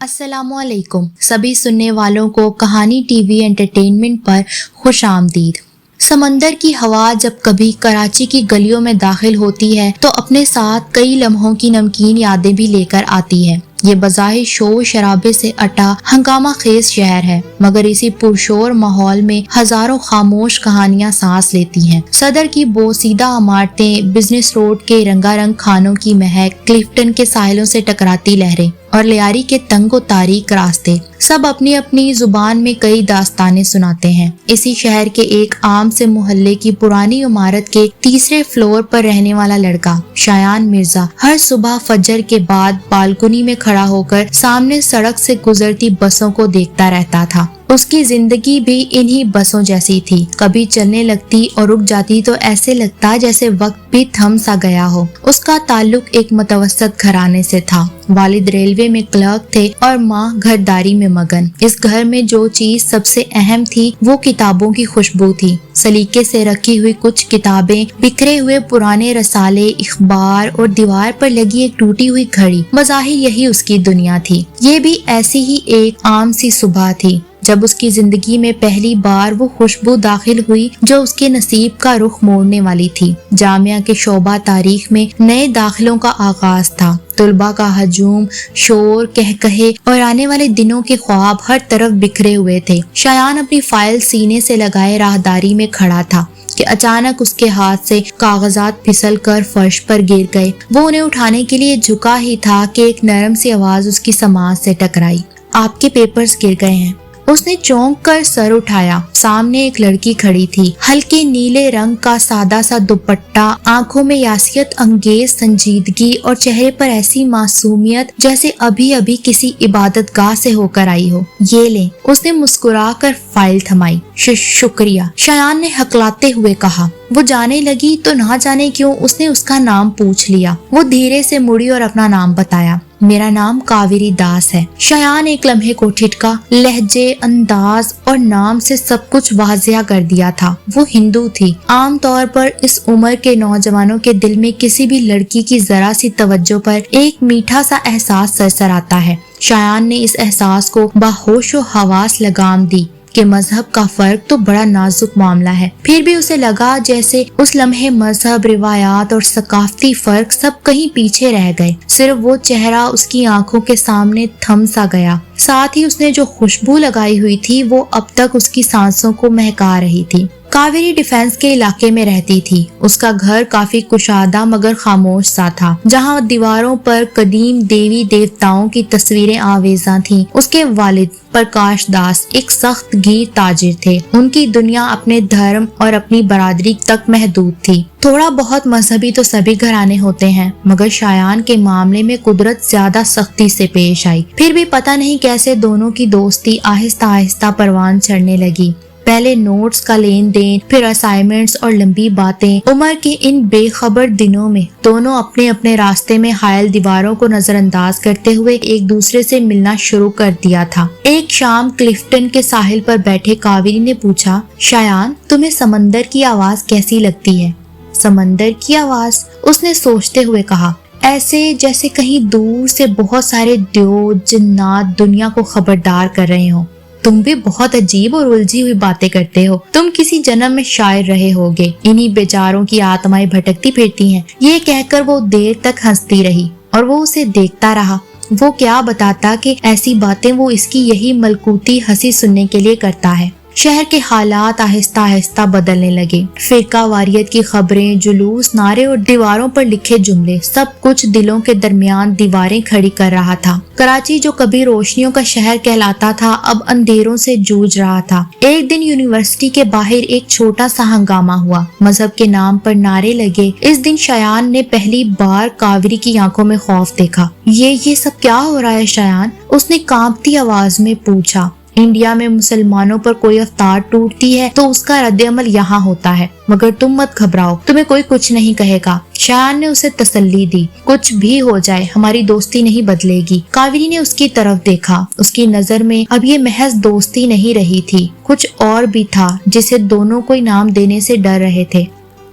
السلام علیکم سبھی سننے والوں کو کہانی ٹی وی انٹرٹینمنٹ پر خوش آمدید۔ سمندر کی ہوا جب کبھی کراچی کی گلیوں میں داخل ہوتی ہے تو اپنے ساتھ کئی لمحوں کی نمکین یادیں بھی لے کر آتی ہے۔ یہ بظاہر شور شرابے سے اٹا ہنگامہ خیز شہر ہے، مگر اسی پرشور ماحول میں ہزاروں خاموش کہانیاں سانس لیتی ہیں۔ صدر کی بوسیدہ عمارتیں، بزنس روڈ کے رنگا رنگ کھانوں کی مہک، کلفٹن کے ساحلوں سے ٹکراتی لہریں اور لیاری کے تنگ و تاریک راستے، سب اپنی اپنی زبان میں کئی داستانیں سناتے ہیں۔ اسی شہر کے ایک عام سے محلے کی پرانی عمارت کے تیسرے فلور پر رہنے والا لڑکا شایان مرزا ہر صبح فجر کے بعد بالکنی میں کھڑا ہو کر سامنے سڑک سے گزرتی بسوں کو دیکھتا رہتا تھا۔ اس کی زندگی بھی انہی بسوں جیسی تھی، کبھی چلنے لگتی اور رک جاتی تو ایسے لگتا جیسے وقت بھی تھم سا گیا ہو۔ اس کا تعلق ایک متوسط گھرانے سے تھا۔ والد ریلوے میں کلرک تھے اور ماں گھرداری میں مگن۔ اس گھر میں جو چیز سب سے اہم تھی وہ کتابوں کی خوشبو تھی۔ سلیقے سے رکھی ہوئی کچھ کتابیں، بکھرے ہوئے پرانے رسالے، اخبار اور دیوار پر لگی ایک ٹوٹی ہوئی گھڑی، بظاہر یہی اس کی دنیا تھی۔ یہ بھی ایسی ہی ایک عام سی صبح تھی جب اس کی زندگی میں پہلی بار وہ خوشبو داخل ہوئی جو اس کے نصیب کا رخ موڑنے والی تھی۔ جامعہ کے شعبہ تاریخ میں نئے داخلوں کا آغاز تھا۔ طلباء کا ہجوم، شور، کہکہے اور آنے والے دنوں کے خواب ہر طرف بکھرے ہوئے تھے۔ شایان اپنی فائل سینے سے لگائے راہداری میں کھڑا تھا کہ اچانک اس کے ہاتھ سے کاغذات پھسل کر فرش پر گر گئے۔ وہ انہیں اٹھانے کے لیے جھکا ہی تھا کہ ایک نرم سی آواز اس کی سماعت سے ٹکرائی۔ آپ کے پیپرز گر گئے ہیں۔ اس نے چونک کر سر اٹھایا۔ سامنے ایک لڑکی کھڑی تھی، ہلکے نیلے رنگ کا سادہ سا دوپٹہ، آنکھوں میں یاسیت انگیز سنجیدگی اور چہرے پر ایسی معصومیت جیسے ابھی ابھی کسی عبادت گاہ سے ہو کر آئی ہو۔ یہ لیں، اس نے مسکرا کر فائل تھمائی۔ شکریہ، شایان نے ہکلاتے ہوئے کہا۔ وہ جانے لگی تو نہ جانے کیوں اس نے اس کا نام پوچھ لیا۔ وہ دھیرے سے مڑی اور اپنا نام بتایا۔ میرا نام کاویری داس ہے۔ شایان ایک لمحے کو ٹھٹکا۔ لہجے، انداز اور نام سے سب کچھ واضح کر دیا تھا۔ وہ ہندو تھی۔ عام طور پر اس عمر کے نوجوانوں کے دل میں کسی بھی لڑکی کی ذرا سی توجہ پر ایک میٹھا سا احساس سرسر آتا ہے۔ شایان نے اس احساس کو باہوش و حواس لگام دی کہ مذہب کا فرق تو بڑا نازک معاملہ ہے۔ پھر بھی اسے لگا جیسے اس لمحے مذہب، روایات اور ثقافتی فرق سب کہیں پیچھے رہ گئے۔ صرف وہ چہرہ اس کی آنکھوں کے سامنے تھم سا گیا۔ ساتھ ہی اس نے جو خوشبو لگائی ہوئی تھی وہ اب تک اس کی سانسوں کو مہکا رہی تھی۔ کاویری ڈیفنس کے علاقے میں رہتی تھی۔ اس کا گھر کافی کشادہ مگر خاموش سا تھا، جہاں دیواروں پر قدیم دیوی دیوتاؤں کی تصویریں آویزاں تھیں۔ اس کے والد پرکاش داس ایک سخت گیر تاجر تھے۔ ان کی دنیا اپنے دھرم اور اپنی برادری تک محدود تھی۔ تھوڑا بہت مذہبی تو سبھی گھرانے ہوتے ہیں، مگر شایان کے معاملے میں قدرت زیادہ سختی سے پیش آئی۔ پھر بھی پتہ نہیں کیسے دونوں کی دوستی آہستہ آہستہ پروان چڑھنے لگی۔ پہلے نوٹس کا لین دین، پھر اسائنمنٹس اور لمبی باتیں۔ عمر کے ان بے خبر دنوں میں دونوں اپنے اپنے راستے میں حائل دیواروں کو نظر انداز کرتے ہوئے ایک دوسرے سے ملنا شروع کر دیا تھا۔ ایک شام کلفٹن کے ساحل پر بیٹھے کاویری نے پوچھا، شایان، تمہیں سمندر کی آواز کیسی لگتی ہے؟ سمندر کی آواز؟ اس نے سوچتے ہوئے کہا، ایسے جیسے کہیں دور سے بہت سارے دیو جنات دنیا کو خبردار کر رہے ہوں۔ تم بھی بہت عجیب اور الجھی ہوئی باتیں کرتے ہو۔ تم کسی جنم میں شاعر رہے ہوگے۔ انہی بیچاروں کی آتمائیں بھٹکتی پھرتی ہیں۔ یہ کہہ کر وہ دیر تک ہنستی رہی اور وہ اسے دیکھتا رہا۔ وہ کیا بتاتا کہ ایسی باتیں وہ اس کی یہی ملکوتی ہنسی سننے کے لیے کرتا ہے۔ شہر کے حالات آہستہ آہستہ بدلنے لگے۔ فرقہ واریت کی خبریں، جلوس، نعرے اور دیواروں پر لکھے جملے، سب کچھ دلوں کے درمیان دیواریں کھڑی کر رہا تھا۔ کراچی جو کبھی روشنیوں کا شہر کہلاتا تھا اب اندھیروں سے جوجھ رہا تھا۔ ایک دن یونیورسٹی کے باہر ایک چھوٹا سا ہنگامہ ہوا۔ مذہب کے نام پر نعرے لگے۔ اس دن شایان نے پہلی بار کاویری کی آنکھوں میں خوف دیکھا۔ یہ سب کیا ہو رہا ہے شایان؟ اس نے کانپتی آواز میں پوچھا۔ انڈیا میں مسلمانوں پر کوئی افطار ٹوٹتی ہے تو اس کا رد عمل یہاں ہوتا ہے، مگر تم مت گھبراؤ، تمہیں کوئی کچھ نہیں کہے گا۔ شایان نے اسے تسلی دی۔ کچھ بھی ہو جائے ہماری دوستی نہیں بدلے گی۔ کاویری نے اس کی طرف دیکھا۔ اس کی نظر میں اب یہ محض دوستی نہیں رہی تھی، کچھ اور بھی تھا جسے دونوں کوئی نام دینے سے ڈر رہے تھے۔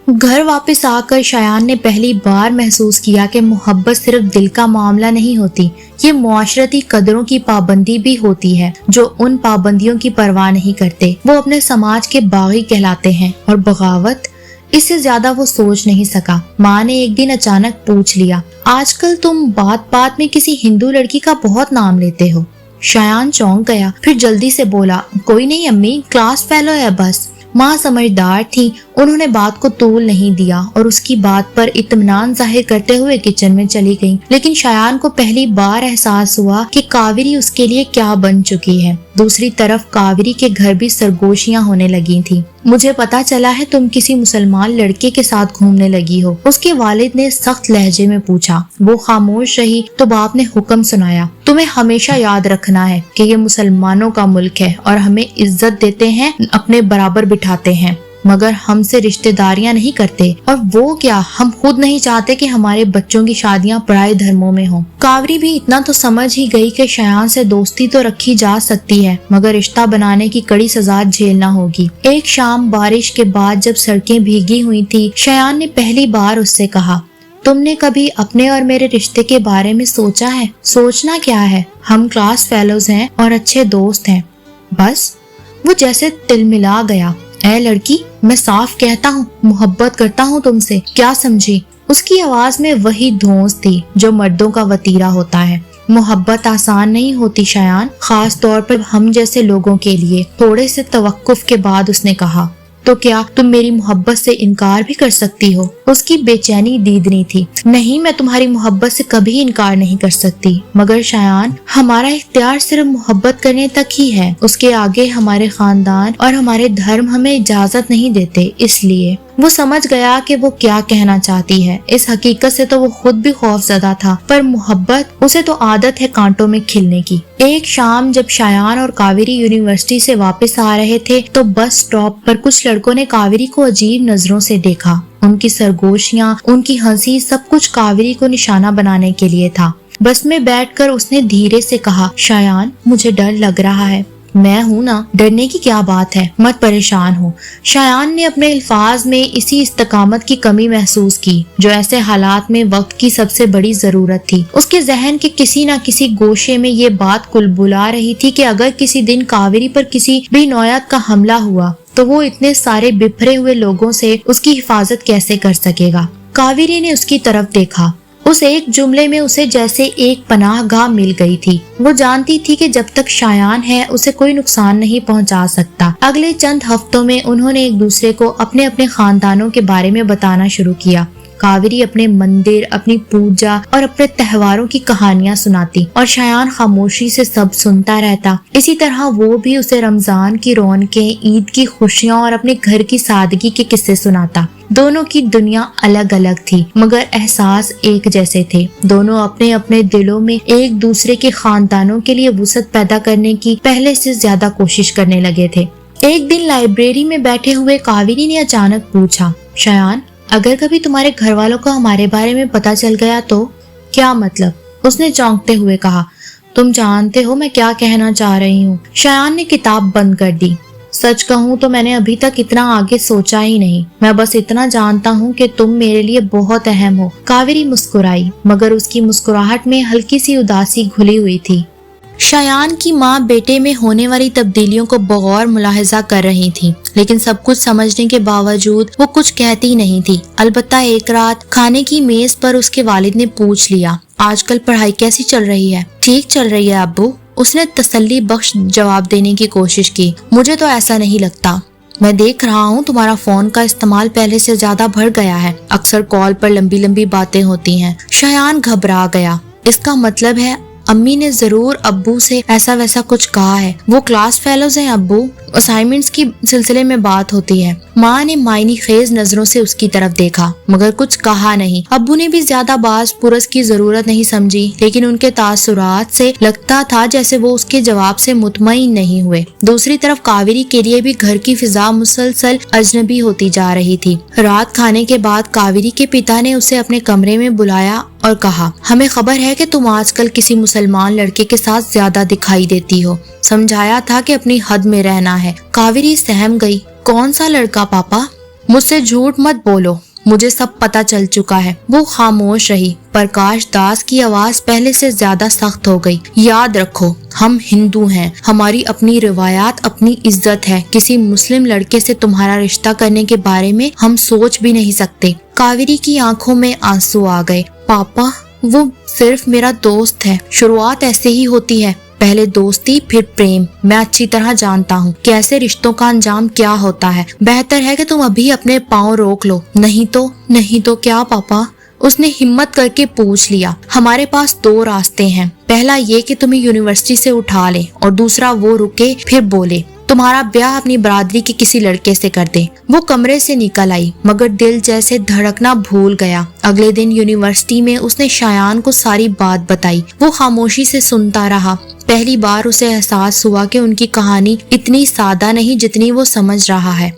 گھر واپس آ کر شایان نے پہلی بار محسوس کیا کہ محبت صرف دل کا معاملہ نہیں ہوتی، یہ معاشرتی قدروں کی پابندی بھی ہوتی ہے۔ جو ان پابندیوں کی پرواہ نہیں کرتے وہ اپنے سماج کے باغی کہلاتے ہیں، اور بغاوت، اس سے زیادہ وہ سوچ نہیں سکا۔ ماں نے ایک دن اچانک پوچھ لیا، آج کل تم بات بات میں کسی ہندو لڑکی کا بہت نام لیتے ہو؟ شایان چونک گیا، پھر جلدی سے بولا، کوئی نہیں امی، کلاس فیلو ہے بس۔ ماں سمجھدار تھی، انہوں نے بات کو طول نہیں دیا اور اس کی بات پر اطمینان ظاہر کرتے ہوئے کچن میں چلی گئیں۔ لیکن شایان کو پہلی بار احساس ہوا کہ کاوری اس کے لیے کیا بن چکی ہے۔ دوسری طرف کاوری کے گھر بھی سرگوشیاں ہونے لگی تھی۔ مجھے پتا چلا ہے تم کسی مسلمان لڑکے کے ساتھ گھومنے لگی ہو، اس کے والد نے سخت لہجے میں پوچھا۔ وہ خاموش رہی تو باپ نے حکم سنایا، تمہیں ہمیشہ یاد رکھنا ہے کہ یہ مسلمانوں کا ملک ہے اور ہمیں عزت دیتے ہیں، اپنے برابر بٹھاتے ہیں، مگر ہم سے رشتہ داریاں نہیں کرتے، اور وہ کیا، ہم خود نہیں چاہتے کہ ہمارے بچوں کی شادیاں پرائے دھرموں میں ہوں۔ کاوری بھی اتنا تو سمجھ ہی گئی کہ شایان سے دوستی تو رکھی جا سکتی ہے، مگر رشتہ بنانے کی کڑی سزا جھیلنا ہوگی۔ ایک شام بارش کے بعد جب سڑکیں بھیگی ہوئی تھی، شایان نے پہلی بار اس سے کہا، تم نے کبھی اپنے اور میرے رشتے کے بارے میں سوچا ہے؟ سوچنا کیا ہے، ہم کلاس فیلوز ہیں اور اچھے دوست ہیں، بس۔ وہ جیسے تلملا گیا، اے لڑکی، میں صاف کہتا ہوں، محبت کرتا ہوں تم سے، کیا سمجھی؟ اس کی آواز میں وہی دھونس تھی جو مردوں کا وتیرہ ہوتا ہے۔ محبت آسان نہیں ہوتی شایان، خاص طور پر ہم جیسے لوگوں کے لیے۔ تھوڑے سے توقف کے بعد اس نے کہا، تو کیا تم میری محبت سے انکار بھی کر سکتی ہو؟ اس کی بے چینی دیدنی تھی۔ نہیں، میں تمہاری محبت سے کبھی انکار نہیں کر سکتی، مگر شایان، ہمارا اختیار صرف محبت کرنے تک ہی ہے، اس کے آگے ہمارے خاندان اور ہمارے دھرم ہمیں اجازت نہیں دیتے۔ اس لیے وہ سمجھ گیا کہ وہ کیا کہنا چاہتی ہے۔ اس حقیقت سے تو وہ خود بھی خوف زدہ تھا، پر محبت، اسے تو عادت ہے کانٹوں میں کھلنے کی۔ ایک شام جب شایان اور کاوری یونیورسٹی سے واپس آ رہے تھے تو بس سٹاپ پر کچھ لڑکوں نے کاوری کو عجیب نظروں سے دیکھا۔ ان کی سرگوشیاں، ان کی ہنسی، سب کچھ کاوری کو نشانہ بنانے کے لیے تھا۔ بس میں بیٹھ کر اس نے دھیرے سے کہا، شایان، مجھے ڈر لگ رہا ہے۔ میں ہوں نا، ڈرنے کی کیا بات ہے، مت پریشان ہو۔ شایان نے اپنے الفاظ میں اسی استقامت کی کمی محسوس کی جو ایسے حالات میں وقت کی سب سے بڑی ضرورت تھی۔ اس کے ذہن کے کسی نہ کسی گوشے میں یہ بات کلبلا رہی تھی کہ اگر کسی دن کاوری پر کسی بھی نوعیت کا حملہ ہوا تو وہ اتنے سارے بپھرے ہوئے لوگوں سے اس کی حفاظت کیسے کر سکے گا۔ کاوری نے اس کی طرف دیکھا، اس ایک جملے میں اسے جیسے ایک پناہ گاہ مل گئی تھی۔ وہ جانتی تھی کہ جب تک شایان ہے اسے کوئی نقصان نہیں پہنچا سکتا۔ اگلے چند ہفتوں میں انہوں نے ایک دوسرے کو اپنے اپنے خاندانوں کے بارے میں بتانا شروع کیا۔ کاوری اپنے مندر، اپنی پوجا اور اپنے تہواروں کی کہانیاں سناتی اور شایان خاموشی سے سب سنتا رہتا۔ اسی طرح وہ بھی اسے رمضان کی رونقیں، عید کی خوشیاں اور اپنے گھر کی سادگی کے قصے سناتا۔ دونوں کی دنیا الگ الگ تھی مگر احساس ایک جیسے تھے۔ دونوں اپنے اپنے دلوں میں ایک دوسرے کے خاندانوں کے لیے وسعت پیدا کرنے کی پہلے سے زیادہ کوشش کرنے لگے تھے۔ ایک دن لائبریری میں بیٹھے ہوئے کاوری نے اچانک پوچھا، شایان، اگر کبھی تمہارے گھر والوں کو ہمارے بارے میں پتہ چل گیا تو؟ کیا مطلب؟ اس نے چونکتے ہوئے کہا، تم جانتے ہو میں کیا کہنا چاہ رہی ہوں۔ شایان نے کتاب بند کر دی۔ سچ کہوں تو میں نے ابھی تک اتنا آگے سوچا ہی نہیں، میں بس اتنا جانتا ہوں کہ تم میرے لیے بہت اہم ہو۔ کاوری مسکرائی، مگر اس کی مسکراہٹ میں ہلکی سی اداسی گھلی ہوئی تھی۔ شایان کی ماں بیٹے میں ہونے والی تبدیلیوں کو بغور ملاحظہ کر رہی تھی، لیکن سب کچھ سمجھنے کے باوجود وہ کچھ کہتی نہیں تھی۔ البتہ ایک رات کھانے کی میز پر اس کے والد نے پوچھ لیا، آج کل پڑھائی کیسی چل رہی ہے؟ ٹھیک چل رہی ہے ابو، اس نے تسلی بخش جواب دینے کی کوشش کی۔ مجھے تو ایسا نہیں لگتا، میں دیکھ رہا ہوں تمہارا فون کا استعمال پہلے سے زیادہ بڑھ گیا ہے، اکثر کال پر لمبی لمبی باتیں ہوتی ہیں۔ شایان گھبرا گیا، اس کا مطلب ہے امی نے ضرور ابو سے ایسا ویسا کچھ کہا ہے۔ وہ کلاس فیلوز ہیں ابو، اسائنمنٹس کی سلسلے میں بات ہوتی ہے۔ ماں نے معنی خیز نظروں سے اس کی طرف دیکھا مگر کچھ کہا نہیں۔ ابو نے بھی زیادہ باز پرس کی ضرورت نہیں سمجھی، لیکن ان کے تاثرات سے لگتا تھا جیسے وہ اس کے جواب سے مطمئن نہیں ہوئے۔ دوسری طرف کاوری کے لیے بھی گھر کی فضا مسلسل اجنبی ہوتی جا رہی تھی۔ رات کھانے کے بعد کاوری کے پتا نے اسے اپنے کمرے میں بلایا اور کہا، ہمیں خبر ہے کہ تم آج کل کسی مسلمان لڑکے کے ساتھ زیادہ دکھائی دیتی ہو۔ سمجھایا تھا کہ اپنی حد میں رہنا ہے۔ کاوری سہم گئی، کون سا لڑکا پاپا؟ मुझ से झूठ मत बोलो, मुझे सब पता चल चुका है। वो खामोश रही। प्रकाश दास की आवाज पहले से ज्यादा सख्त हो गई। याद रखो, हम हिंदू हैं, हमारी अपनी रिवायात, अपनी इज्जत है। किसी मुस्लिम लड़के से तुम्हारा रिश्ता करने के बारे में हम सोच भी नहीं सकते। कावेरी की आंखों में आंसू आ गए। पापा, वो सिर्फ मेरा दोस्त है। शुरुआत ऐसे ही होती है, पहले दोस्ती फिर प्रेम। मैं अच्छी तरह जानता हूँ कि ऐसे रिश्तों का अंजाम क्या होता है। बेहतर है कि तुम अभी अपने पाँव रोक लो। नहीं तो क्या पापा? उसने हिम्मत करके पूछ लिया। हमारे पास दो रास्ते हैं। पहला ये कि तुम्हें यूनिवर्सिटी से उठा ले, और दूसरा वो रुके फिर बोले तुम्हारा ब्याह अपनी बरादरी के किसी लड़के से कर दे। वो कमरे से निकल आई, मगर दिल जैसे धड़कना भूल गया। अगले दिन यूनिवर्सिटी में उसने शायान को सारी बात बताई। वो खामोशी से सुनता रहा। पहली बार उसे एहसास हुआ कि उनकी कहानी इतनी सादा नहीं जितनी वो समझ रहा है।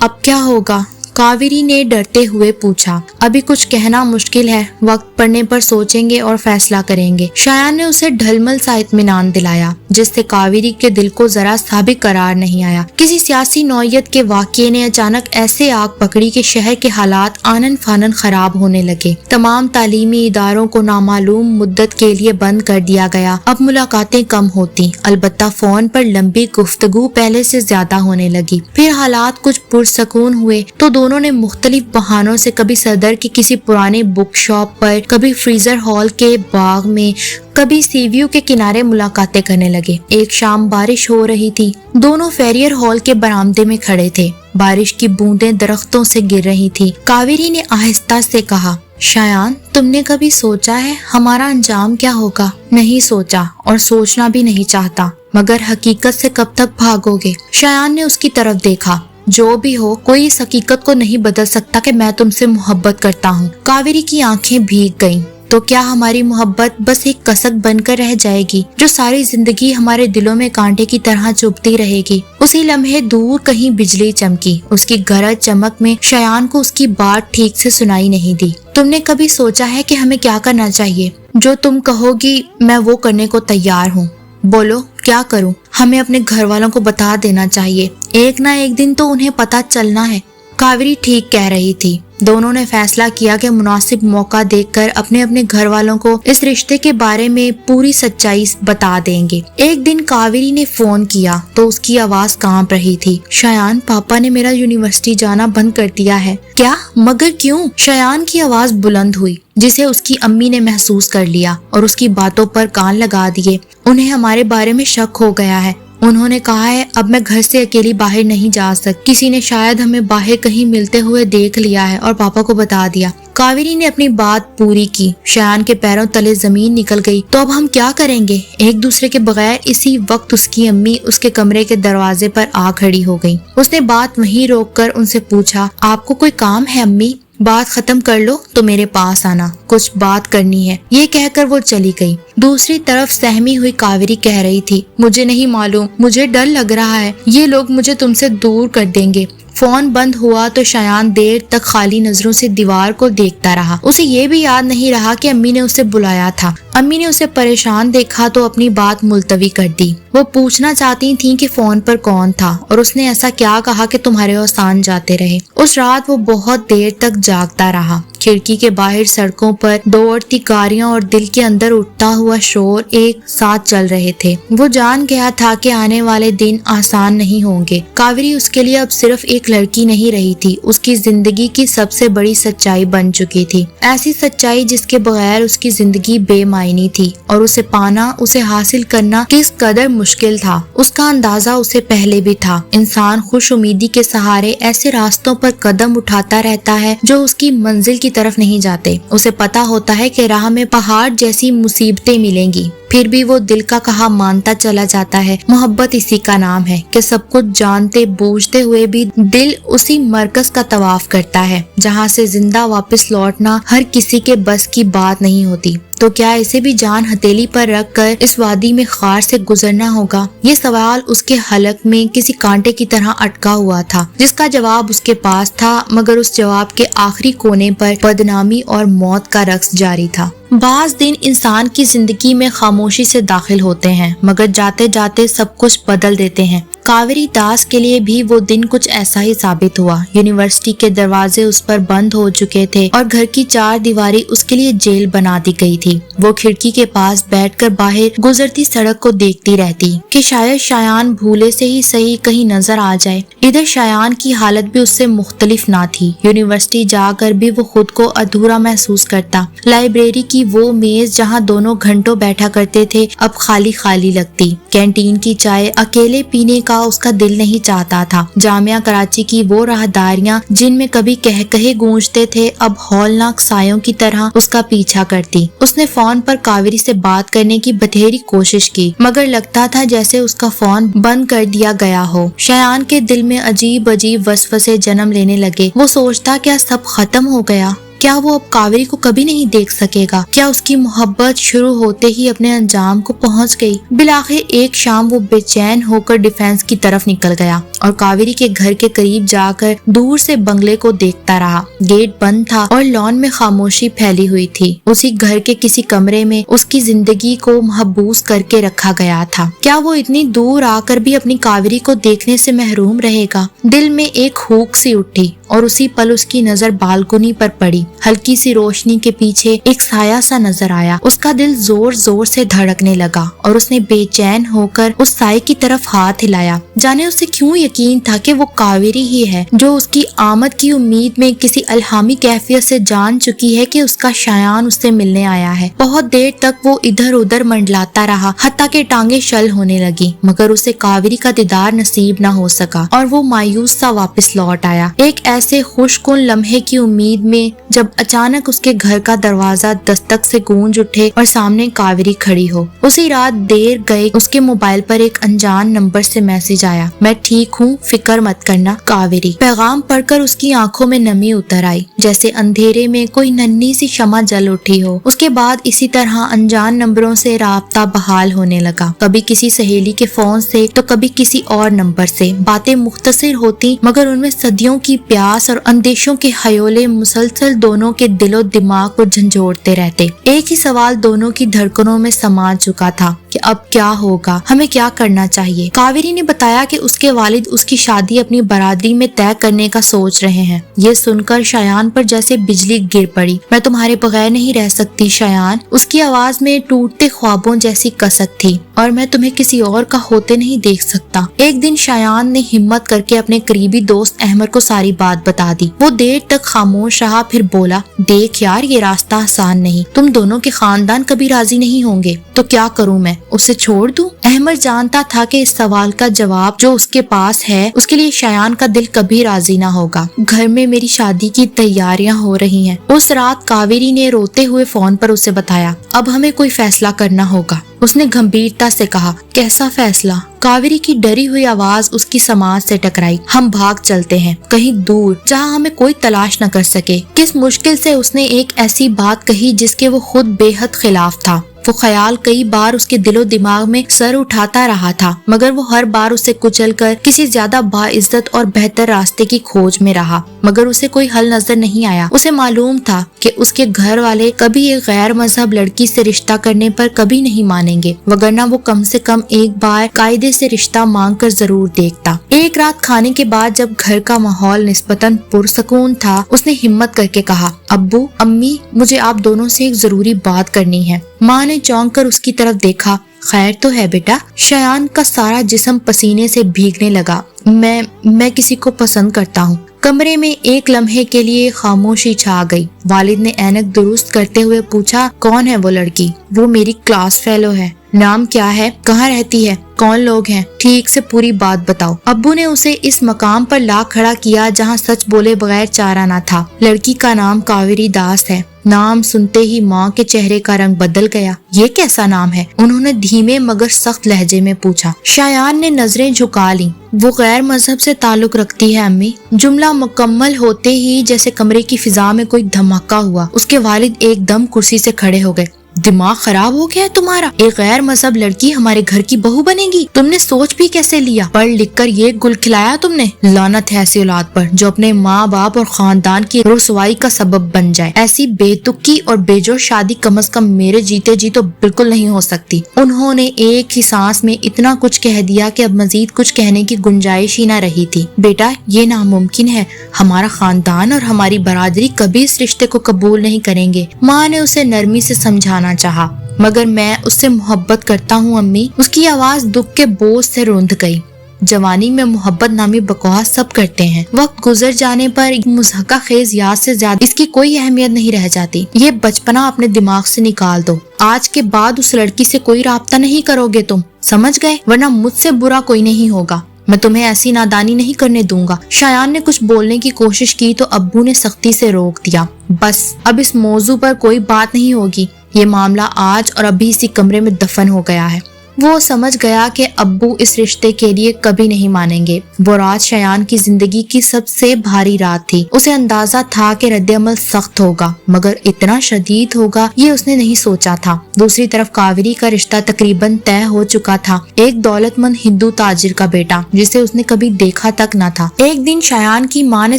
अब क्या होगा? कावेरी ने डरते हुए पूछा। अभी कुछ कहना मुश्किल है, वक्त पड़ने पर सोचेंगे और फैसला करेंगे। शायान ने उसे ढलमल सा इत्मीनान दिलाया, जिससे कावेरी के दिल को जरा सा भी करार नहीं आया। किसी सियासी नौयत के वाक़ये ने अचानक ऐसे आग पकड़ी कि शहर के हालात आनन फानन खराब होने लगे। तमाम तालीमी इदारों को नामालूम मुद्दत के लिए बंद कर दिया गया। अब मुलाकातें कम होती, अलबत्ता फोन पर लंबी गुफ्तगू पहले से ज्यादा होने लगी। फिर हालात कुछ पुरसकून हुए तो दोनों ने मुख्तलिफ बहानों से, कभी सदर की किसी पुराने बुक शॉप पर, कभी फ्रीजर हॉल के बाग में, कभी सीव्यू के किनारे मुलाकातें करने लगे। एक शाम बारिश हो रही थी। दोनों फेरियर हॉल के बरामदे में खड़े थे। बारिश की बूंदें दरख्तों से गिर रही थी। कावेरी ने आहिस्ता से कहा, शायान, तुमने कभी सोचा है हमारा अंजाम क्या होगा? नहीं सोचा, और सोचना भी नहीं चाहता। मगर हकीकत से कब तक भागोगे? शायान ने उसकी तरफ देखा। जो भी हो, कोई इस हकीकत को नहीं बदल सकता कि मैं तुमसे मोहब्बत करता हूँ। कावेरी की आंखें भीग गईं। तो क्या हमारी मोहब्बत बस एक कसक बनकर रह जाएगी, जो सारी जिंदगी हमारे दिलों में कांटे की तरह चुभती रहेगी? उसी लम्हे दूर कहीं बिजली चमकी। उसकी गरज चमक में शायान को उसकी बात ठीक से सुनाई नहीं दी। तुमने कभी सोचा है कि हमें क्या करना चाहिए? जो तुम कहोगी मैं वो करने को तैयार हूँ। बोलो, क्या करूं? हमें अपने घर वालों को बता देना चाहिए। एक ना एक दिन तो उन्हें पता चलना है। कावेरी ठीक कह रही थी। दोनों ने फैसला किया कि मुनासिब मौका देखकर अपने अपने घर वालों को इस रिश्ते के बारे में पूरी सच्चाई बता देंगे। एक दिन कावेरी ने फोन किया तो उसकी आवाज कांप रही थी। शायान, पापा ने मेरा यूनिवर्सिटी जाना बंद कर दिया है। क्या? मगर क्यों? शायान की आवाज बुलंद हुई, जिसे उसकी अम्मी ने महसूस कर लिया और उसकी बातों पर कान लगा दिए। उन्हें हमारे बारे में शक हो गया है। उन्होंने कहा है अब मैं घर से अकेली बाहर नहीं जा सकती। किसी ने शायद हमें बाहर कहीं मिलते हुए देख लिया है और पापा को बता दिया। कावेरी ने अपनी बात पूरी की। शायान के पैरों तले जमीन निकल गई। तो अब हम क्या करेंगे? एक दूसरे के बगैर इसी वक्त उसकी अम्मी उसके कमरे के दरवाजे पर आ खड़ी हो गई। उसने बात वहीं रोककर उनसे पूछा, आपको कोई काम है अम्मी? बात खत्म कर लो तो मेरे पास आना, कुछ बात करनी है। ये कहकर वो चली गई। दूसरी तरफ सहमी हुई कावेरी कह रही थी, मुझे नहीं मालूम, मुझे डर लग रहा है, ये लोग मुझे तुमसे दूर कर देंगे। फोन बंद हुआ तो शायान देर तक खाली नजरों से दीवार को देखता रहा। उसे ये भी याद नहीं रहा कि अम्मी ने उसे बुलाया था। अम्मी ने उसे परेशान देखा तो अपनी बात मुलतवी कर दी। वो पूछना चाहती थी कि फोन पर कौन था और उसने ऐसा क्या कहा कि तुम्हारे औसान जाते रहे। उस रात वो बहुत देर तक जागता रहा। खिड़की के बाहर सड़कों पर दौड़ती गाड़ियां और दिल के अंदर उठता हुआ शोर एक साथ चल रहे थे। वो जान गया था कि आने वाले दिन आसान नहीं होंगे। कावेरी उसके लिए अब सिर्फ एक लड़की नहीं रही थी, उसकी जिंदगी की सबसे बड़ी सच्चाई बन चुकी थी। ऐसी सच्चाई जिसके बगैर उसकी जिंदगी बेमायनी थी और उसे पाना, उसे हासिल करना किस कदर मुश्किल था, उसका अंदाजा उसे पहले भी था। इंसान खुश उम्मीदी के सहारे ऐसे रास्तों पर कदम उठाता रहता है जो उसकी मंजिल की तरफ नहीं जाते। उसे पता होता है कि राह में पहाड़ जैसी मुसीबतें मिलेंगी, फिर भी वो दिल का कहा मानता चला जाता है। मोहब्बत इसी का नाम है कि सब कुछ जानते बूझते हुए भी दिल उसी मरकज का तवाफ करता है जहाँ से जिंदा वापस लौटना हर किसी के बस की बात नहीं होती। तो क्या इसे भी जान हथेली पर रख कर इस वादी में खार से गुजरना होगा? ये सवाल उसके हलक में किसी कांटे की तरह अटका हुआ था, जिसका जवाब उसके पास था, मगर उस जवाब के आखिरी कोने पर बदनामी और मौत का रक्स जारी था। बाज दिन इंसान की जिंदगी में खामोशी से दाखिल होते हैं, मगर जाते जाते सब कुछ बदल देते हैं। कावेरी दास के लिए भी वो दिन कुछ ऐसा ही साबित हुआ। यूनिवर्सिटी के दरवाजे उस पर बंद हो चुके थे और घर की चार दीवारी उसके लिए जेल बना दी गई थी। वो खिड़की के पास बैठकर बाहर गुजरती सड़क को देखती रहती कि शायद शायान भूले से ही सही कहीं नजर आ जाए। इधर शायान की हालत भी उससे मुख्तलिफ ना थी। यूनिवर्सिटी जाकर भी वो खुद को अधूरा महसूस करता। लाइब्रेरी की वो मेज जहाँ दोनों घंटों बैठा करते थे अब खाली खाली लगती। कैंटीन की चाय अकेले पीने का उसका दिल नहीं चाहता था। जामिया कराची की वो राहदारियां जिनमें कभी कह कहे गूंजते थे अब हौलनाक सायों की तरह उसका पीछा करती। उसने फोन पर कावेरी से बात करने की बथेरी कोशिश की मगर लगता था जैसे उसका फोन बंद कर दिया गया हो। शायान के दिल में अजीब अजीब वसवसे जन्म लेने लगे। वो सोचता क्या सब खत्म हो गया? क्या वो अब कावेरी को कभी नहीं देख सकेगा? क्या उसकी मोहब्बत शुरू होते ही अपने अंजाम को पहुंच गई? बिलाखिर एक शाम वो बेचैन होकर डिफेंस की तरफ निकल गया और कावेरी के घर के करीब जाकर दूर से बंगले को देखता रहा। गेट बंद था और लॉन में खामोशी फैली हुई थी। उसी घर के किसी कमरे में उसकी जिंदगी को महबूस करके रखा गया था। क्या वो इतनी दूर आकर भी अपनी कावेरी को देखने से महरूम रहेगा? दिल में एक हुक सी उठी और उसी पल उसकी नजर बालकनी पर पड़ी। हल्की सी रोशनी के पीछे एक साया सा नजर आया। उसका दिल जोर जोर से धड़कने लगा और उसने बेचैन होकर उस साए की तरफ हाथ हिलाया। जाने उसे क्यों यकीन था कि वो कावेरी ही है जो उसकी आमद की उम्मीद में किसी अल्हामी कैफियत से जान चुकी है कि उसका शायान उससे मिलने आया है। बहुत देर तक वो इधर उधर मंडलाता रहा हत्ता के टांगे शल होने लगी मगर उसे कावेरी का दीदार नसीब न हो सका और वो मायूस सा वापस लौट आया। एक ऐसे खुशकुन लम्हे की उम्मीद में जब अचानक उसके घर का दरवाजा दस्तक से गूंज उठे और सामने कावेरी खड़ी हो। उसी रात देर गए उसके मोबाइल पर एक अनजान नंबर से मैसेज आया। मैं ठीक हूँ, फिक्र मत करना, कावेरी। पैगाम पढ़कर उसकी आंखों में नमी उतर आई जैसे अंधेरे में कोई नन्ही सी शमा जल उठी हो। उसके बाद इसी तरह अनजान नंबरों से राब्ता बहाल होने लगा। कभी किसी सहेली के फोन से तो कभी किसी और नंबर से। बातें मुख्तसर होती मगर उनमें सदियों की प्यास और अंदेशों के हयोले मुसलसल दोनों के दिलो दिमाग को झंझोड़ते रहते। एक ही सवाल दोनों की धड़कनों में समा चुका था कि अब क्या होगा, हमें क्या करना चाहिए। कावेरी ने बताया कि उसके वालिद उसकी शादी अपनी बरादरी में तय करने का सोच रहे हैं। ये सुनकर शायान पर जैसे बिजली गिर पड़ी। मैं तुम्हारे बगैर नहीं रह सकती शायान। उसकी आवाज में टूटते ख्वाबों जैसी कसक थी। और मैं तुम्हें किसी और का होते नहीं देख सकता। एक दिन शायान ने हिम्मत करके अपने करीबी दोस्त अहमद को सारी बात बता दी। वो देर तक खामोश रहा फिर बोला, देख यार ये रास्ता आसान नहीं। तुम दोनों के खानदान कभी राजी नहीं होंगे तो क्या करूं मैं, उसे छोड़ दूं? अहमद जानता था कि इस सवाल का जवाब जो उसके पास है उसके लिए शायान का दिल कभी राजी ना होगा। घर में मेरी शादी की तैयारियां हो रही हैं। उस रात कावेरी ने रोते हुए फोन पर उसे बताया, अब हमें कोई फैसला करना होगा। उसने गंभीरता से कहा, कैसा फैसला? कावेरी की डरी हुई आवाज उसकी समाज से टकराई। हम भाग चलते हैं कहीं दूर जहां हमें कोई तलाश न कर सके। किस मुश्किल से उसने एक ऐसी बात कही जिसके वो खुद बेहद खिलाफ था। वो ख्याल कई बार उसके दिलो दिमाग में सर उठाता रहा था मगर वो हर बार उसे कुचलकर किसी ज्यादा बाइज्जत और बेहतर रास्ते की खोज में रहा मगर उसे कोई हल नजर नहीं आया। उसे मालूम था कि उसके घर वाले कभी एक गैर मजहब लड़की से रिश्ता करने पर कभी नहीं मानेंगे वगरना वो कम से कम एक बार कायदे से रिश्ता मांग कर जरूर देखता। एक रात खाने के बाद जब घर का माहौल निस्बतन पुरसकून था उसने हिम्मत करके कहा, अब्बू अम्मी मुझे आप दोनों से एक जरूरी बात करनी है। माँ ने चौंक कर उसकी तरफ देखा। खैर तो है बेटा? शायान का सारा जिस्म पसीने से भीगने लगा। मैं किसी को पसंद करता हूँ। कमरे में एक लम्हे के लिए खामोशी छा गई। वालिद ने ऐनक दुरुस्त करते हुए पूछा, कौन है वो लड़की? वो मेरी क्लास फेलो है। नाम क्या है? कहाँ रहती है? कौन लोग हैं? ठीक से पूरी बात बताओ। अब्बू ने उसे इस मकाम पर ला खड़ा किया जहाँ सच बोले बगैर चारा न था। लड़की का नाम कावेरी दास है। नाम सुनते ही माँ के चेहरे का रंग बदल गया। ये कैसा नाम है? उन्होंने धीमे मगर सख्त लहजे में पूछा। शायान ने नजरें झुका ली। वो गैर मजहब से ताल्लुक रखती है अम्मी। जुमला मुकम्मल होते ही जैसे कमरे की फिजा में कोई धमाका हुआ। उसके वालिद एकदम कुर्सी से खड़े हो गए। दिमाग खराब हो गया है तुम्हारा? एक गैर मजहब लड़की हमारे घर की बहू बनेगी? तुमने सोच भी कैसे लिया? पढ़ लिख कर ये गुल खिलाया तुमने। लानत है ऐसी औलाद पर जो अपने माँ बाप और खानदान की रुसवाई का सबब बन जाए। ऐसी बेतुकी और बेजोड़ शादी कम से कम मेरे जीते जी तो बिल्कुल नहीं हो सकती। उन्होंने एक ही सांस में इतना कुछ कह दिया कि अब मजीद कुछ कहने की गुंजाइश ही न रही थी। बेटा, ये नामुमकिन है। हमारा खानदान और हमारी बरादरी कभी इस रिश्ते को कबूल नहीं करेंगे। माँ ने उसे नरमी से समझाना चाहा, मगर मैं उससे मोहब्बत करता हूँ अम्मी। उसकी आवाज दुख के बोझ से रुंध गई। जवानी में मोहब्बत नामी बकवास सब करते हैं, वक्त गुजर जाने पर मुज़हका खेज याद से ज्यादा इसकी कोई अहमियत नहीं रह जाती। ये बचपना अपने दिमाग से निकाल दो। आज के बाद उस लड़की से कोई राब्ता नहीं करोगे तुम, समझ गए? वरना मुझसे बुरा कोई नहीं होगा। मैं तुम्हें ऐसी नादानी नहीं करने दूंगा। शायान ने कुछ बोलने की कोशिश की तो अब्बू ने सख्ती से रोक दिया। बस, अब इस मौजू पर कोई बात नहीं होगी। ये मामला आज और अभी इसी कमरे में दफन हो गया है। वो समझ गया कि अब्बू इस रिश्ते के लिए कभी नहीं मानेंगे। वो रात शयान की जिंदगी की सबसे भारी रात थी। उसे अंदाजा था कि रद्द-ए-अमल सख्त होगा, मगर इतना शदीद होगा ये उसने नहीं सोचा था। दूसरी तरफ कावेरी का रिश्ता तकरीबन तय हो चुका था। एक दौलतमंद हिंदू ताजिर का बेटा, जिसे उसने कभी देखा तक न था। एक दिन शयान की माँ ने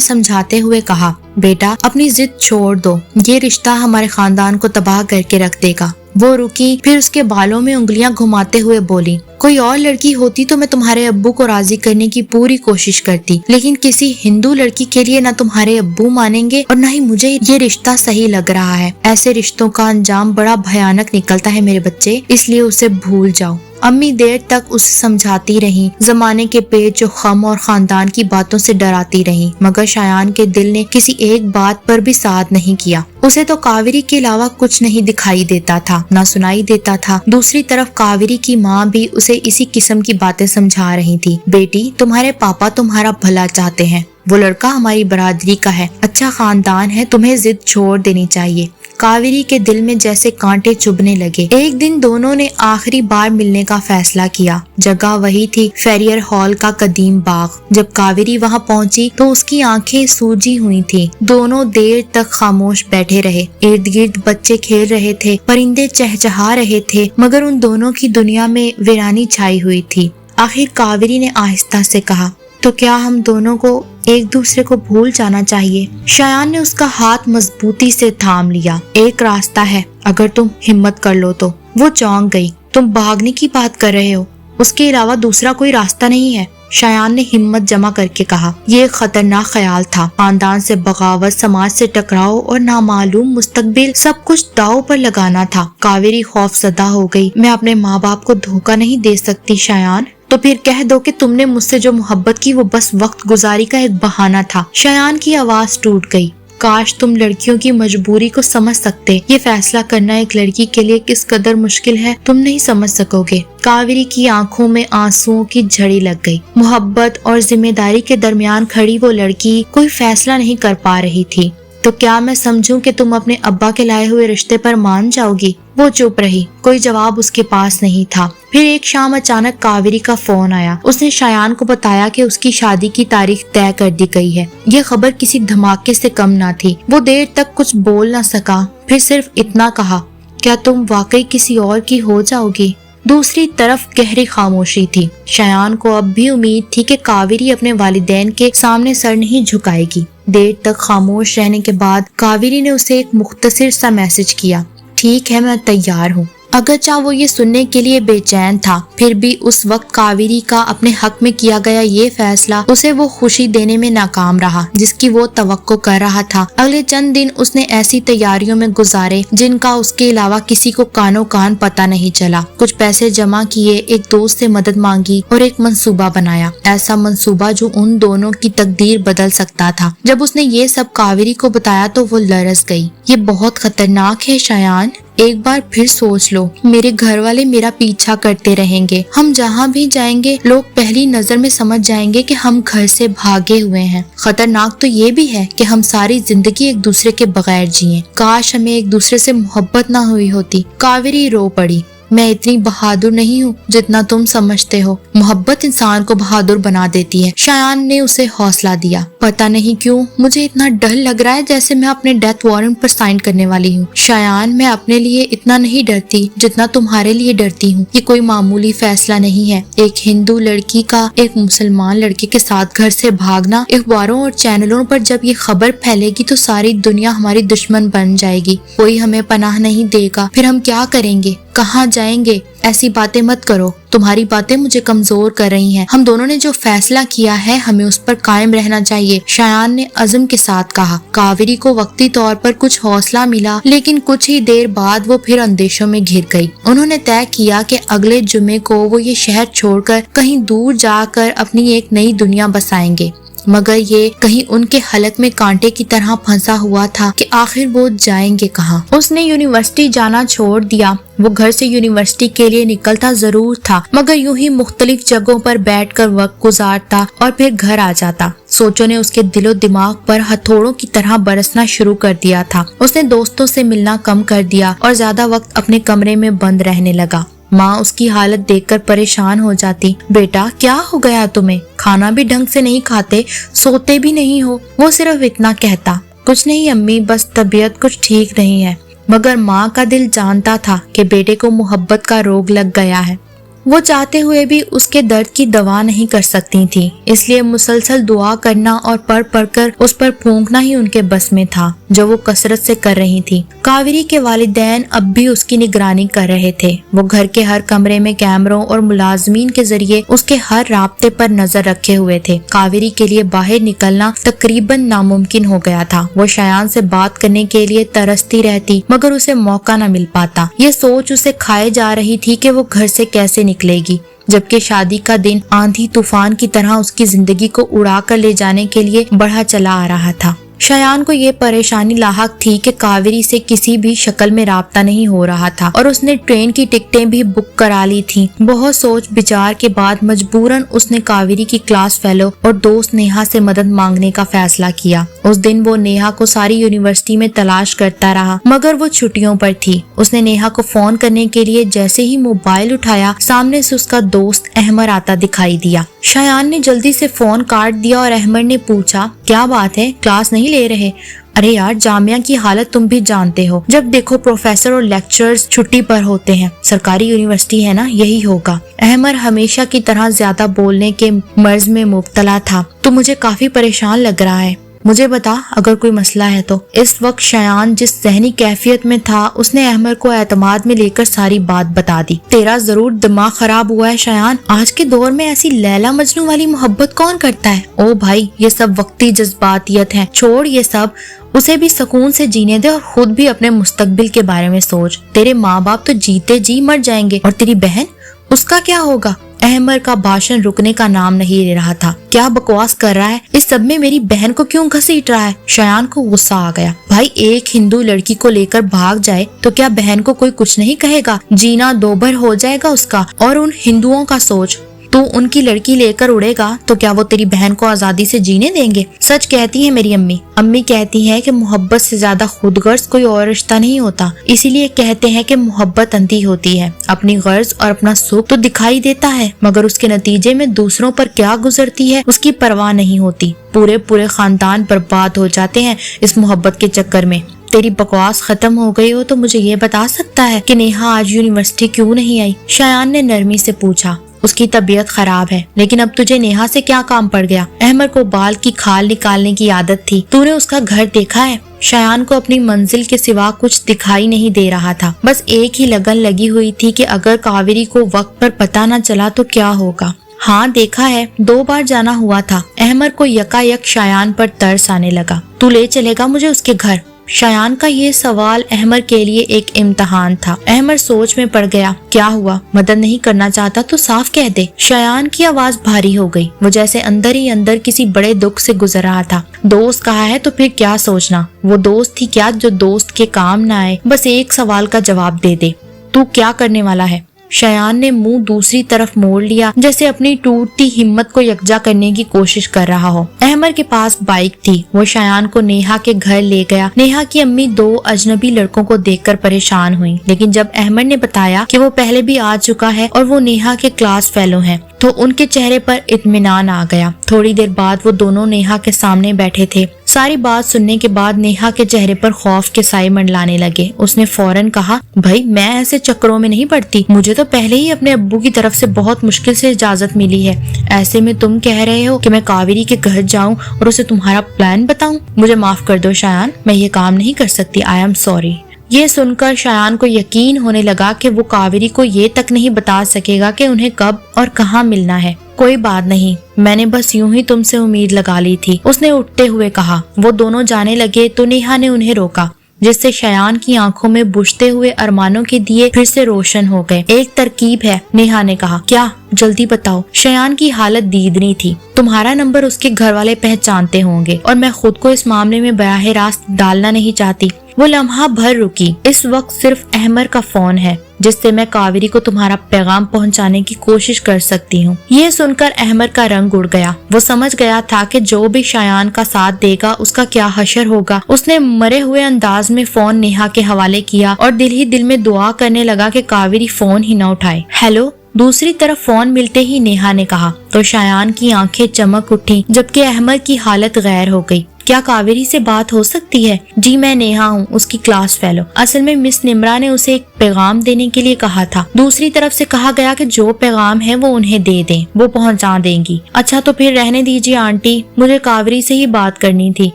समझाते हुए कहा, बेटा अपनी जिद छोड़ दो, ये रिश्ता हमारे खानदान को तबाह करके रख देगा। वो रुकी, फिर उसके बालों में उंगलियां घुमाते हुए बोली, कोई और लड़की होती तो मैं तुम्हारे अब्बू को राजी करने की पूरी कोशिश करती, लेकिन किसी हिंदू लड़की के लिए न तुम्हारे अब्बू मानेंगे और न ही मुझे ये रिश्ता सही लग रहा है। ऐसे रिश्तों का अंजाम बड़ा भयानक निकलता है मेरे बच्चे, इसलिए उसे भूल जाओ। अम्मी देर तक उसे समझाती रहीं, जमाने के पेच जो खम और खानदान की बातों से डराती रहीं, मगर शायान के दिल ने किसी एक बात पर भी साथ नहीं किया। उसे तो कावेरी के अलावा कुछ नहीं दिखाई देता था, ना सुनाई देता था। दूसरी तरफ कावेरी की माँ भी उसे इसी किस्म की बातें समझा रही थी। बेटी, तुम्हारे पापा तुम्हारा भला चाहते हैं। वो लड़का हमारी बरादरी का है, अच्छा खानदान है, तुम्हें जिद छोड़ देनी चाहिए। कावेरी के दिल में जैसे कांटे चुभने लगे। एक दिन दोनों ने आखिरी बार मिलने का फैसला किया। जगह वही थी, फेरियर हॉल का कदीम बाग। जब कावेरी वहां पहुंची तो उसकी आंखें सूजी हुई थी। दोनों देर तक खामोश बैठे रहे। इर्द गिर्द बच्चे खेल रहे थे, परिंदे चहचहा रहे थे, मगर उन दोनों की दुनिया में वीरानी छाई हुई थी। आखिर कावेरी ने आहिस्ता से कहा, तो क्या हम दोनों को एक दूसरे को भूल जाना चाहिए? शायान ने उसका हाथ मजबूती से थाम लिया। एक रास्ता है, अगर तुम हिम्मत कर लो तो। वो चौंक गई। तुम भागने की बात कर रहे हो? उसके अलावा दूसरा कोई रास्ता नहीं है। शायान ने हिम्मत जमा करके कहा। ये एक खतरनाक ख्याल था। खानदान से बगावत, समाज से टकराव और नामालूम मुस्तकबिल, सब कुछ दांव पर लगाना था। कावेरी खौफजदा हो गई। मैं अपने माँ बाप को धोखा नहीं दे सकती शायान। तो फिर कह दो कि तुमने मुझसे जो मोहब्बत की वो बस वक्त गुजारी का एक बहाना था। शायान की आवाज टूट गई। काश तुम लड़कियों की मजबूरी को समझ सकते। ये फैसला करना एक लड़की के लिए किस कदर मुश्किल है तुम नहीं समझ सकोगे। कावेरी की आंखों में आंसुओं की झड़ी लग गई। मोहब्बत और जिम्मेदारी के दरमियान खड़ी वो लड़की कोई फैसला नहीं कर पा रही थी। तो क्या मैं समझूं कि तुम अपने अब्बा के लाए हुए रिश्ते पर मान जाओगी? वो चुप रही। कोई जवाब उसके पास नहीं था। फिर एक शाम अचानक कावेरी का फोन आया। उसने शायान को बताया कि उसकी शादी की तारीख तय कर दी गई है। ये खबर किसी धमाके से कम ना थी। वो देर तक कुछ बोल न सका, फिर सिर्फ इतना कहा, क्या तुम वाकई किसी और की हो जाओगी? दूसरी तरफ गहरी खामोशी थी। शायान को अब भी उम्मीद थी कि कावेरी अपने वालिदैन के सामने सर नहीं झुकाएगी। देर तक खामोश रहने के बाद कावेरी ने उसे एक मुख्तसर सा मैसेज किया, ठीक है मैं तैयार हूँ। अगरचा वो ये सुनने के लिए बेचैन था, फिर भी उस वक्त कावेरी का अपने हक में किया गया ये फैसला उसे वो खुशी देने में नाकाम रहा जिसकी वो तवक्को कर रहा था। अगले चंद दिन उसने ऐसी तैयारियों में गुजारे जिनका उसके अलावा किसी को कानो कान पता नहीं चला। कुछ पैसे जमा किए, एक दोस्त से मदद मांगी और एक मंसूबा बनाया। ऐसा मंसूबा जो उन दोनों की तकदीर बदल सकता था। जब उसने ये सब कावेरी को बताया तो वो लरस गई। ये बहुत खतरनाक है शायान, एक बार फिर सोच लो। मेरे घर वाले मेरा पीछा करते रहेंगे। हम जहाँ भी जाएंगे लोग पहली नजर में समझ जाएंगे कि हम घर से भागे हुए हैं। खतरनाक तो ये भी है कि हम सारी जिंदगी एक दूसरे के बगैर जिए। काश हमें एक दूसरे से मोहब्बत ना हुई होती। कावेरी रो पड़ी। मैं इतनी बहादुर नहीं हूँ जितना तुम समझते हो। मोहब्बत इंसान को बहादुर बना देती है। शायान ने उसे हौसला दिया। पता नहीं क्यों मुझे इतना डर लग रहा है जैसे मैं अपने डेथ वारंट पर साइन करने वाली हूँ। शायान, मैं अपने लिए इतना नहीं डरती जितना तुम्हारे लिए डरती हूँ। ये कोई मामूली फैसला नहीं है। एक हिंदू लड़की का एक मुसलमान लड़के के साथ घर से भागना, अखबारों और चैनलों पर जब ये खबर फैलेगी तो सारी दुनिया हमारी दुश्मन बन जाएगी। कोई हमें पनाह नहीं देगा। फिर हम क्या करेंगे, कहाँ जाएंगे? ऐसी बातें मत करो। तुम्हारी बातें मुझे कमजोर कर रही हैं। हम दोनों ने जो फैसला किया है हमें उस पर कायम रहना चाहिए, शायान ने अज़म के साथ कहा। कावेरी को वक्ती तौर पर कुछ हौसला मिला, लेकिन कुछ ही देर बाद वो फिर अंदेशों में घिर गई। उन्होंने तय किया कि अगले जुमे को वो ये शहर छोड़कर कहीं दूर जाकर अपनी एक नई दुनिया बसाएंगे। मगर ये कहीं उनके हलक में कांटे की तरह फंसा हुआ था कि आखिर वो जाएंगे कहाँ। उसने यूनिवर्सिटी जाना छोड़ दिया। वो घर से यूनिवर्सिटी के लिए निकलता जरूर था, मगर यूं ही मुख्तलिफ जगहों पर बैठकर वक्त गुजारता और फिर घर आ जाता। सोचों ने उसके दिलो दिमाग पर हथौड़ों की तरह बरसना शुरू कर दिया था। उसने दोस्तों से मिलना कम कर दिया और ज्यादा वक्त अपने कमरे में बंद रहने लगा। माँ उसकी हालत देखकर परेशान हो जाती। बेटा, क्या हो गया तुम्हें? खाना भी ढंग से नहीं खाते, सोते भी नहीं हो। वो सिर्फ इतना कहता, कुछ नहीं अम्मी, बस तबीयत कुछ ठीक नहीं है। मगर माँ का दिल जानता था कि बेटे को मोहब्बत का रोग लग गया है। वो चाहते हुए भी उसके दर्द की दवा नहीं कर सकती थी, इसलिए मुसलसल दुआ करना और पढ़ पढ़कर उस पर फूंकना ही उनके बस में था, जो वो कसरत से कर रही थी। कावेरी के वालिदैन अब भी उसकी निगरानी कर रहे थे। वो घर के हर कमरे में कैमरों और मुलाजमीन के जरिए उसके हर राब्ते पर नजर रखे हुए थे। कावेरी के लिए बाहर निकलना तकरीबन नामुमकिन हो गया था। वो शायान से बात करने के लिए तरसती रहती, मगर उसे मौका न मिल पाता। ये सोच उसे खाए जा रही थी कि वो घर से कैसे निकलेगी, जबकि शादी का दिन आंधी तूफान की तरह उसकी जिंदगी को उड़ा कर ले जाने के लिए बढ़ा चला आ रहा था। शायान को ये परेशानी लाहक थी कि कावेरी से किसी भी शक्ल में राब्ता नहीं हो रहा था और उसने ट्रेन की टिकटें भी बुक करा ली थी। बहुत सोच विचार के बाद मजबूरन उसने कावेरी की क्लास फेलो और दोस्त नेहा से मदद मांगने का फैसला किया। उस दिन वो नेहा को सारी यूनिवर्सिटी में तलाश करता रहा, मगर वो छुट्टियों पर थी। उसने नेहा को फोन करने के लिए जैसे ही मोबाइल उठाया, सामने से उसका दोस्त अहमद आता दिखाई दिया। शायान ने जल्दी से फोन काट दिया और अहमद ने पूछा, क्या बात है, क्लास नहीं ले रहे? अरे यार, जामिया की हालत तुम भी जानते हो। जब देखो प्रोफेसर और लेक्चरर्स छुट्टी पर होते हैं। सरकारी यूनिवर्सिटी है ना, यही होगा। अहमद हमेशा की तरह ज्यादा बोलने के मर्ज में मुब्तला था। तो मुझे काफी परेशान लग रहा है, मुझे बता अगर कोई मसला है तो। इस वक्त शायान जिस ज़हनी कैफियत में था, उसने अहमद को एतमाद में लेकर सारी बात बता दी। तेरा जरूर दिमाग खराब हुआ है शायान। आज के दौर में ऐसी लैला मजनू वाली मोहब्बत कौन करता है? ओ भाई, ये सब वक्ती जज्बातियत है, छोड़ ये सब। उसे भी सुकून से जीने दे और खुद भी अपने मुस्तकबिल के बारे में सोच। तेरे माँ बाप तो जीते जी मर जाएंगे, और तेरी बहन, उसका क्या होगा? अहमद का भाषण रुकने का नाम नहीं ले रहा था। क्या बकवास कर रहा है? इस सब में मेरी बहन को क्यों घसीट रहा है? शायान को गुस्सा आ गया। भाई, एक हिंदू लड़की को लेकर भाग जाए तो क्या बहन को कोई कुछ नहीं कहेगा? जीना दोभर हो जाएगा उसका। और उन हिंदुओं का सोच, तू उनकी लड़की लेकर उड़ेगा तो क्या वो तेरी बहन को आजादी से जीने देंगे? सच कहती है मेरी अम्मी। अम्मी कहती है कि मोहब्बत से ज्यादा खुदगर्ज कोई और रिश्ता नहीं होता। इसीलिए कहते हैं कि मोहब्बत अंधी होती है। अपनी गर्ज और अपना सुख तो दिखाई देता है, मगर उसके नतीजे में दूसरों पर क्या गुजरती है उसकी परवाह नहीं होती। पूरे पूरे खानदान बर्बाद हो जाते हैं इस मोहब्बत के चक्कर में। तेरी बकवास खत्म हो गई हो तो मुझे ये बता सकता है कि नेहा आज यूनिवर्सिटी क्यों नहीं आई? शायान ने नरमी से पूछा। उसकी तबीयत खराब है। लेकिन अब तुझे नेहा से क्या काम पड़ गया? अहमद को बाल की खाल निकालने की आदत थी। तूने उसका घर देखा है? शायान को अपनी मंजिल के सिवा कुछ दिखाई नहीं दे रहा था। बस एक ही लगन लगी हुई थी कि अगर कावेरी को वक्त पर पता न चला तो क्या होगा। हाँ, देखा है, 2 बार जाना हुआ था। अहमद को यकायक शायान पर तरस आने लगा। तू ले चलेगा मुझे उसके घर? शायान का ये सवाल अहमद के लिए एक इम्तिहान था। अहमद सोच में पड़ गया। क्या हुआ? मदद नहीं करना चाहता तो साफ कह दे। शायान की आवाज भारी हो गई। वो जैसे अंदर ही अंदर किसी बड़े दुख से गुजर रहा था। दोस्त कहा है तो फिर क्या सोचना? वो दोस्त थी क्या जो दोस्त के काम न आए? बस एक सवाल का जवाब दे दे, तू क्या करने वाला है? शयान ने मुंह दूसरी तरफ मोड़ लिया, जैसे अपनी टूटती हिम्मत को यकजा करने की कोशिश कर रहा हो। अहमद के पास बाइक थी। वो शयान को नेहा के घर ले गया। नेहा की अम्मी 2 अजनबी लड़कों को देखकर परेशान हुई, लेकिन जब अहमद ने बताया कि वो पहले भी आ चुका है और वो नेहा के क्लास फेलो हैं, तो उनके चेहरे पर इत्मीनान आ गया। थोड़ी देर बाद वो दोनों नेहा के सामने बैठे थे। सारी बात सुनने के बाद नेहा के चेहरे पर खौफ के साए मंडलाने लगे। उसने फौरन कहा, भाई मैं ऐसे चक्करों में नहीं पड़ती, मुझे तो पहले ही अपने अब्बू की तरफ से बहुत मुश्किल से इजाजत मिली है। ऐसे में तुम कह रहे हो कि मैं कावेरी के घर जाऊं और उसे तुम्हारा प्लान बताऊं? मुझे माफ कर दो शयान, मैं ये काम नहीं कर सकती। I am sorry. ये सुनकर शयान को यकीन होने लगा कि वो कावेरी को ये तक नहीं बता सकेगा कि उन्हें कब और कहाँ मिलना है। कोई बात नहीं, मैंने बस यूं ही तुमसे उम्मीद लगा ली थी, उसने उठते हुए कहा। वो दोनों जाने लगे तो नेहा ने उन्हें रोका, जिससे शयान की आंखों में बुझते हुए अरमानों के दिए फिर से रोशन हो गए। एक तरकीब है, नेहा ने कहा। क्या? जल्दी बताओ। शयान की हालत दीदनी थी। तुम्हारा नंबर उसके घर वाले पहचानते होंगे और मैं खुद को इस मामले में बराह रास्त डालना नहीं चाहती। वो लम्हा भर रुकी। इस वक्त सिर्फ अहमद का फोन है जिससे मैं कावेरी को तुम्हारा पैगाम पहुंचाने की कोशिश कर सकती हूँ। ये सुनकर अहमद का रंग उड़ गया। वो समझ गया था कि जो भी शयान का साथ देगा उसका क्या हशर होगा। उसने मरे हुए अंदाज में फोन नेहा के हवाले किया और दिल ही दिल में दुआ करने लगा कि कावेरी फोन ही न उठाए। हेलो। दूसरी तरफ फोन मिलते ही नेहा ने कहा तो शयान की आंखें चमक उठी, जबकि अहमद की हालत गैर हो गई। क्या कावेरी से बात हो सकती है? जी मैं नेहा हूँ, उसकी क्लास फेलो। असल में मिस निम्रा ने उसे एक पैगाम देने के लिए कहा था। दूसरी तरफ से कहा गया कि जो पैगाम है वो उन्हें दे दें, वो पहुँचा देंगी। अच्छा तो फिर रहने दीजिए आंटी, मुझे कावेरी से ही बात करनी थी।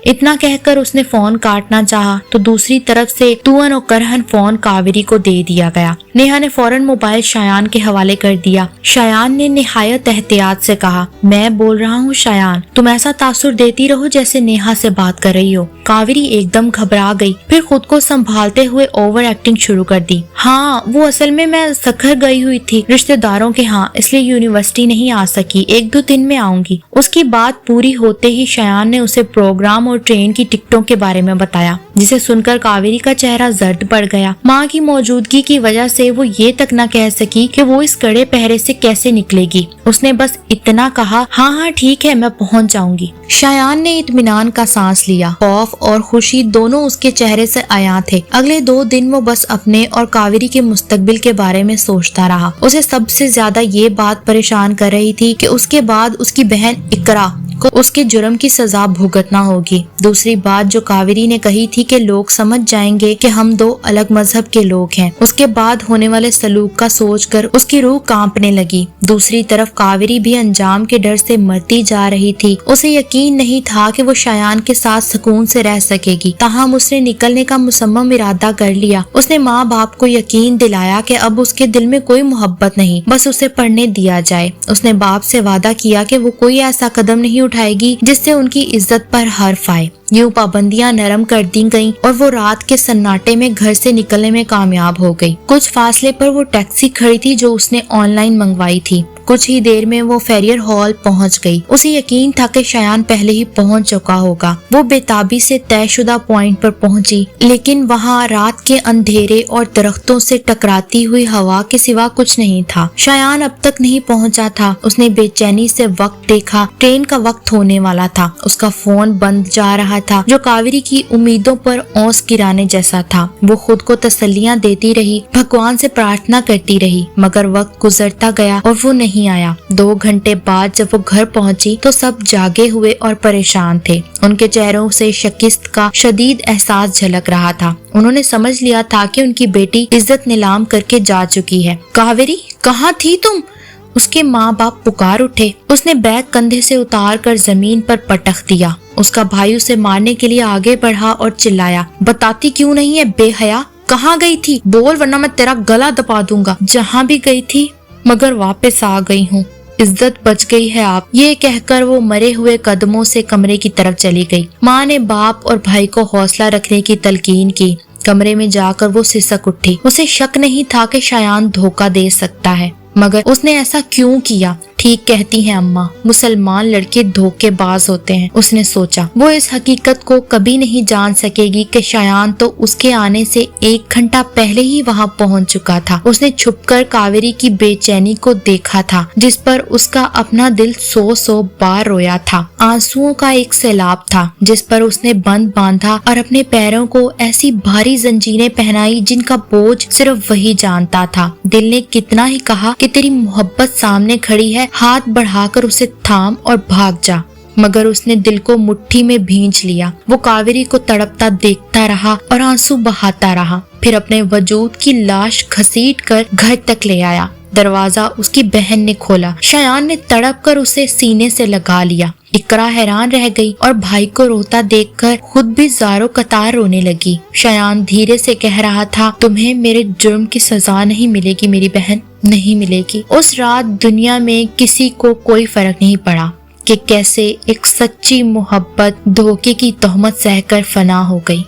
इतना कहकर उसने फोन काटना चाहा तो दूसरी तरफ से तुअन और करहन फोन कावेरी को दे दिया गया। नेहा ने फौरन मोबाइल शयान के हवाले कर दिया। शयान ने निहायत एहतियात से कहा, मैं बोल रहा हूँ शयान, तुम ऐसा तासुर देती रहो जैसे नेहा से बात कर रही हो। कावेरी एकदम घबरा गई, फिर खुद को संभालते हुए ओवर एक्टिंग शुरू कर दी। हाँ वो असल में मैं सखर गई हुई थी रिश्तेदारों के यहाँ, इसलिए यूनिवर्सिटी नहीं आ सकी। 1-2 दिन में आऊंगी। उसकी बात पूरी होते ही शयान ने उसे प्रोग्राम और ट्रेन की टिकटों के बारे में बताया, जिसे सुनकर कावेरी का चेहरा जर्द पड़ गया। माँ की मौजूदगी की वजह से वो ये तक न कह सकी कि वो इस कड़े पहरे से कैसे निकलेगी। उसने बस इतना कहा, हाँ ठीक है मैं पहुँच जाऊंगी। शयान ने इत्मीनान का सांस लिया। खौफ और खुशी दोनों उसके चेहरे से आया थे। अगले 2 दिन वो बस अपने और कावेरी के मुस्तकबिल के बारे में सोचता रहा। उसे सबसे ज्यादा ये बात परेशान कर रही थी कि उसके बाद उसकी बहन इकरा को उसके जुर्म की सजा भुगतना होगी। दूसरी बात जो कावेरी ने कही थी कि लोग समझ जाएंगे कि हम 2 अलग मजहब के लोग हैं, उसके बाद होने वाले सलूक का सोचकर उसकी रूह कांपने लगी। दूसरी तरफ कावेरी भी अंजाम के डर से मरती जा रही थी। उसे यकीन नहीं था कि वो शयान के साथ सुकून से रह सकेगी। ताहम उसने निकलने का मुसम्मम इरादा कर लिया। उसने माँ बाप को यकीन दिलाया कि अब उसके दिल में कोई मोहब्बत नहीं, बस उसे पढ़ने दिया जाए। उसने बाप से वादा किया कि वो कोई ऐसा कदम नहीं उठाएगी जिससे उनकी इज्जत पर हर्फ आए। यूं पाबंदियां नरम कर दी गईं और वो रात के सन्नाटे में घर से निकलने में कामयाब हो गई। कुछ फासले पर वो टैक्सी खड़ी थी जो उसने ऑनलाइन मंगवाई थी। कुछ ही देर में वो फेरियर हॉल पहुंच गई। उसे यकीन था कि शयान पहले ही पहुंच चुका होगा। वो बेताबी से तयशुदा पॉइंट पर पहुंची, लेकिन वहां रात के अंधेरे और दरख्तों से टकराती हुई हवा के सिवा कुछ नहीं था। शयान अब तक नहीं पहुंचा था। उसने बेचैनी से वक्त देखा। ट्रेन का वक्त होने वाला था। उसका फोन बंद जा रहा था, जो कावेरी की उम्मीदों पर ओस गिराने जैसा था। वो खुद को तसल्लियां देती रही, भगवान से प्रार्थना करती रही, मगर वक्त गुजरता गया और वो नहीं आया। 2 घंटे बाद जब वो घर पहुंची तो सब जागे हुए और परेशान थे। उनके चेहरों से शिकस्त का शदीद एहसास झलक रहा था। उन्होंने समझ लिया था कि उनकी बेटी इज्जत नीलाम करके जा चुकी है। कावेरी कहाँ थी तुम? उसके माँ बाप पुकार उठे। उसने बैग कंधे से उतार कर जमीन पर पटक दिया। उसका भाई उसे मारने के लिए आगे बढ़ा और चिल्लाया, बताती क्यों नहीं है बेहया? कहाँ गई थी? बोल वरना मैं तेरा गला दबा दूंगा। जहाँ भी गई थी, मगर वापस आ गई हूँ। इज्जत बच गई है आप। ये कहकर वो मरे हुए कदमों से कमरे की तरफ चली गई। माँ ने बाप और भाई को हौसला रखने की तलकीन की। कमरे में जाकर वो सिसक उठी। उसे शक नहीं था कि शयान धोखा दे सकता है, मगर उसने ऐसा क्यों किया? ٹھیک کہتی ہیں اماں، مسلمان لڑکے دھوکے باز ہوتے ہیں۔ اس نے سوچا وہ اس حقیقت کو کبھی نہیں جان سکے گی کہ شایان تو اس کے آنے سے 1 گھنٹہ پہلے ہی وہاں پہنچ چکا تھا۔ اس نے چھپ کر کاوری کی بے چینی کو دیکھا تھا، جس پر اس کا اپنا دل 100 بار رویا تھا۔ آنسوؤں کا ایک سیلاب تھا جس پر اس نے بند باندھا اور اپنے پیروں کو ایسی بھاری زنجیریں پہنائی جن کا بوجھ صرف وہی جانتا تھا۔ دل نے کتنا ہی کہا کہ تیری محبت سامنے کھڑی ہے، ہاتھ بڑھا کر اسے تھام اور بھاگ جا، مگر اس نے دل کو مٹھی میں بھینچ لیا۔ وہ کاوری کو تڑپتا دیکھتا رہا اور آنسو بہاتا رہا، پھر اپنے وجود کی لاش گھسیٹ کر گھر تک لے آیا۔ دروازہ اس کی بہن نے کھولا۔ شایان نے تڑپ کر اسے سینے سے لگا لیا۔ اقرا حیران رہ گئی اور بھائی کو روتا دیکھ کر خود بھی زاروں قطار رونے لگی۔ شایان دھیرے سے کہہ رہا تھا، تمہیں میرے جرم کی سزا نہیں ملے گی میری بہن، نہیں ملے گی۔ اس رات دنیا میں کسی کو کوئی فرق نہیں پڑا کہ کیسے ایک سچی محبت دھوکے کی تہمت سہ کر فنا ہو گئی۔